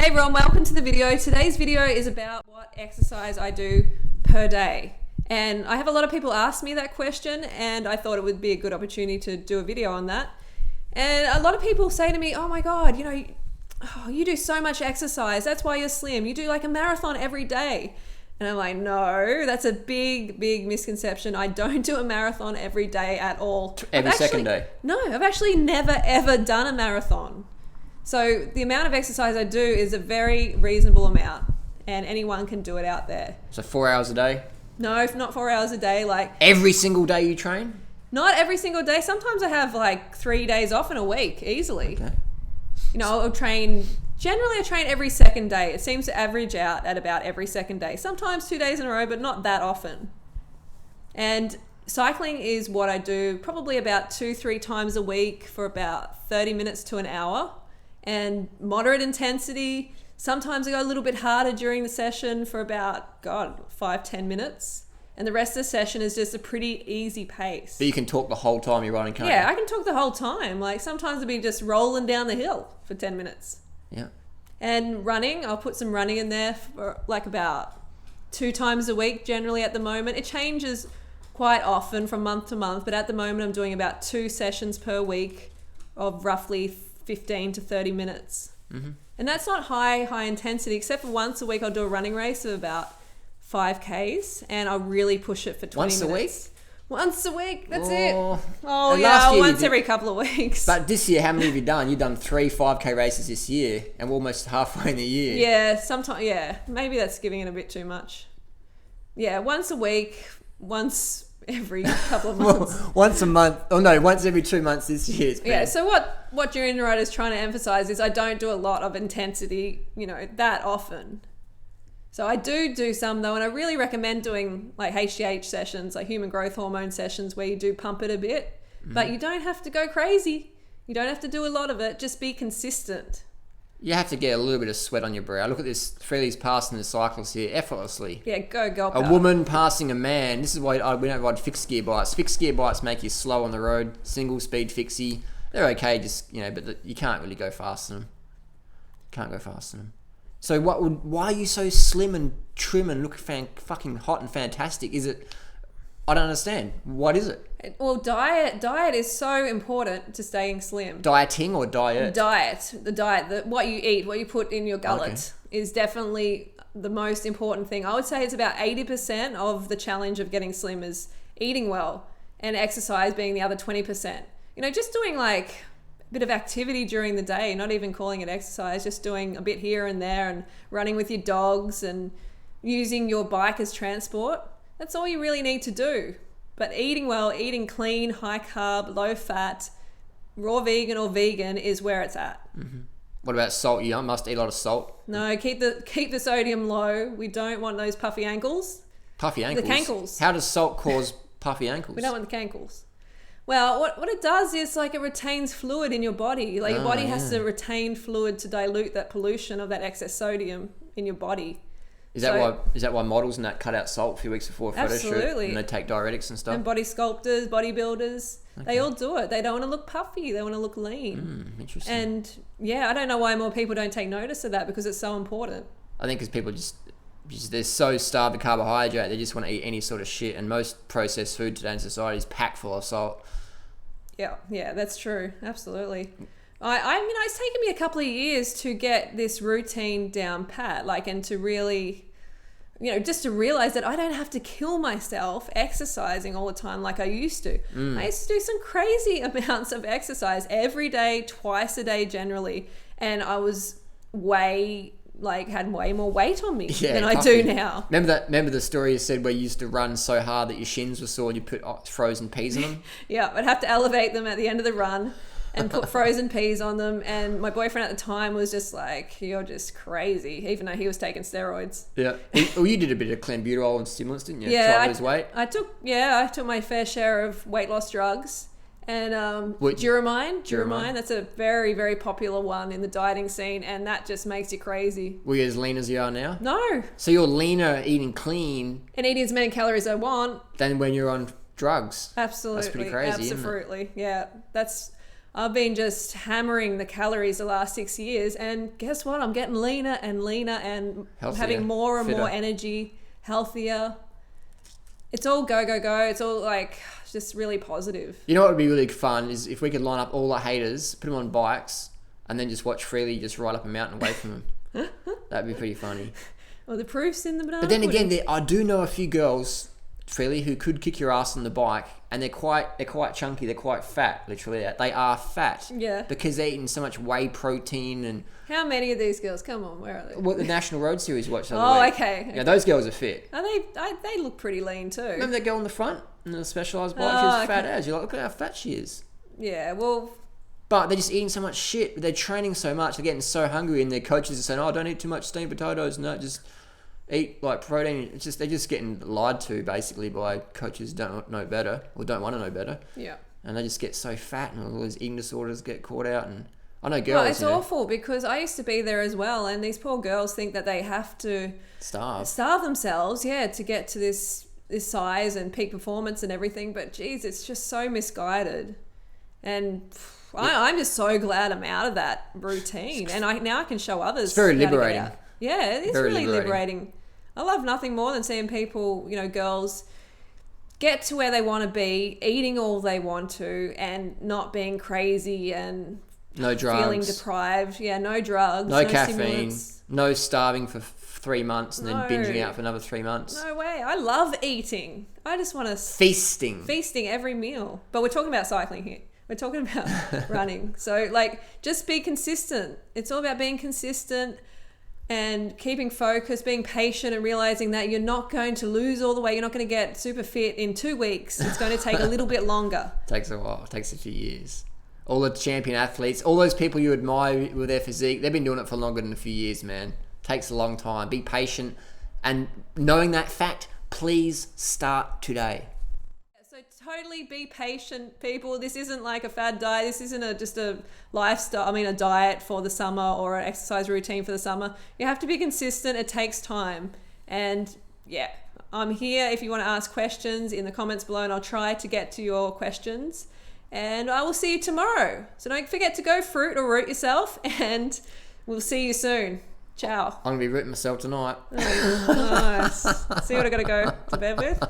Hey everyone, welcome to the video. Today's video is about what exercise I do per day. And I have a lot of people ask me that question, and I thought it would be a good opportunity to do a video on that. And a lot of people say to me, oh my God, you do so much exercise. That's why you're slim. You do like a marathon every day. And I'm like, no, that's a big misconception. I don't do a marathon every day at all. Every second day? No, I've actually never ever done a marathon. So the amount of exercise I do is a very reasonable amount, and anyone can do it out there. So 4 hours a day? No, not 4 hours a day. Like every single day you train? Not every single day. Sometimes I have like 3 days off in a week, easily. Okay. I train every second day. It seems to average out at about every second day. Sometimes 2 days in a row, but not that often. And cycling is what I do probably about 2-3 times a week for about 30 minutes to an hour. And moderate intensity. Sometimes I go a little bit harder during the session for about, 5-10 minutes. And the rest of the session is just a pretty easy pace. But you can talk the whole time you're running, can't you? Yeah, I can talk the whole time. Like sometimes I'll be just rolling down the hill for 10 minutes. Yeah. And running, I'll put some running in there for like about 2 times a week generally at the moment. It changes quite often from month to month, but at the moment I'm doing about 2 sessions per week of roughly 15 to 30 minutes. Mm-hmm. And that's not high intensity, except for once a week I'll do a running race of about 5Ks, and I'll really push it for 20 minutes. Once a week? Once a week, that's it. Oh and yeah, once every couple of weeks. But this year, how many have you done? You've done 3 5K races this year, and we're almost halfway in the year. Yeah, sometimes, yeah. Maybe that's giving it a bit too much. Yeah, once a week, once every couple of months. Once a month. Oh no, once every 2 months this year. Yeah, so what your inner is trying to emphasize is I don't do a lot of intensity, that often. So I do some though, and I really recommend doing like HGH sessions, like human growth hormone sessions, where you do pump it a bit, but you don't have to go crazy. You don't have to do a lot of it. Just be consistent. You have to get a little bit of sweat on your brow. Look at this, Freely's passing the cyclists here effortlessly. Yeah, go. A woman passing a man. This is why we don't ride fixed gear bikes. Fixed gear bikes make you slow on the road. Single speed fixie. They're okay, but you can't really go fast in them. Can't go fast in them. So why are you so slim and trim and look fucking hot and fantastic? Is it? I don't understand. What is it? Well, diet is so important to staying slim. Dieting or diet? The diet, what you eat, what you put in your gullet is definitely the most important thing. I would say it's about 80% of the challenge of getting slim is eating well, and exercise being the other 20%. Just doing like a bit of activity during the day, not even calling it exercise, just doing a bit here and there and running with your dogs and using your bike as transport. That's all you really need to do. But eating well, eating clean, high carb, low fat, raw vegan or vegan is where it's at. Mm-hmm. What about salt? You must eat a lot of salt. No, keep the sodium low. We don't want those puffy ankles. Puffy ankles? The cankles. How does salt cause puffy ankles? We don't want the cankles. Well, what it does is like it retains fluid in your body. Like your body has to retain fluid to dilute that pollution of that excess sodium in your body. Is that why models and that cut out salt a few weeks before a photo shoot? Absolutely. And they take diuretics and stuff? And body sculptors, bodybuilders, they all do it. They don't want to look puffy. They want to look lean. Interesting. And yeah, I don't know why more people don't take notice of that, because it's so important. I think because people just they're so starved of carbohydrate, they just want to eat any sort of shit. And most processed food today in society is packed full of salt. Yeah, that's true. Absolutely. I mean, it's taken me a couple of years to get this routine down pat, and to really, just to realize that I don't have to kill myself exercising all the time like I used to. I used to do some crazy amounts of exercise every day, twice a day generally, and I was had way more weight on me than I do now. Remember the story you said where you used to run so hard that your shins were sore and you put frozen peas on them? Yeah, I'd have to elevate them at the end of the run and put frozen peas on them. And my boyfriend at the time was just like, you're just crazy, even though he was taking steroids. Yeah. Well, you did a bit of clenbuterol and stimulants, didn't you? Yeah. Try to lose weight? I took my fair share of weight loss drugs. And Duramine, that's a very, very popular one in the dieting scene, and that just makes you crazy. Were you as lean as you are now? No. So you're leaner eating clean and eating as many calories as I want than when you're on drugs. Absolutely. That's pretty crazy, Absolutely. isn't it? Yeah. I've been just hammering the calories the last 6 years, and guess what? I'm getting leaner and leaner and Healthier, having more and more fitter. energy, healthier. It's all go, go, go. It's all like just really positive. You know what would be really fun is if we could line up all the haters, put them on bikes, and then just watch Freely just ride up a mountain away from them. That'd be pretty funny. Well, the proof's in the banana But then pudding. again, I do know a few girls, Freely, who could kick your ass on the bike, and they're quite chunky, they're quite fat, literally. They are fat. Yeah. Because they're eating so much whey protein and How many of these girls? Come on, where are they? what the National Road Series watched the other week. Okay. Yeah, those girls are fit. Are they look pretty lean too. Remember that girl on the front in the specialised bike? Oh, She was fat okay. as. You're like, look at how fat she is. Yeah, well, But they're just eating so much shit. They're training so much. They're getting so hungry, and their coaches are saying, "Oh, don't eat too much steamed potatoes. No, just eat like protein." It's just they're just getting lied to basically by coaches who don't know better or don't want to know better, yeah. and they just get so fat, and all these eating disorders get caught out. And I know girls, Well, it's awful because I used to be there as well, and these poor girls think that they have to starve. themselves, to get to this size and peak performance and everything. But geez, it's just so misguided, and I'm just so glad I'm out of that routine, and now I can show others. It's very how to get liberating. out. Yeah, it is Very really liberating. liberating. I love nothing more than seeing people, girls get to where they want to be, eating all they want to, and not being crazy and No drugs. feeling deprived. Yeah, no drugs, No caffeine. stimulants. No starving for 3 months and then No. binging out for another 3 months. No way. I love eating. I just want to Feasting. feasting every meal. But we're talking about cycling here. We're talking about running. So just be consistent. It's all about being consistent and keeping focus, being patient, and realizing that you're not going to lose all the weight. You're not going to get super fit in 2 weeks. It's going to take a little bit longer. Takes a while. It takes a few years. All the champion athletes, all those people you admire with their physique, they've been doing it for longer than a few years, man. Takes a long time. Be patient. And knowing that fact, please start today. So totally be patient, people. This isn't like a fad diet. This isn't just a lifestyle. A diet for the summer or an exercise routine for the summer. You have to be consistent. It takes time. And yeah, I'm here if you want to ask questions in the comments below, and I'll try to get to your questions. And I will see you tomorrow. So don't forget to go fruit or root yourself, and we'll see you soon. Ciao. I'm going to be rooting myself tonight. Nice. See what I got to go to bed with?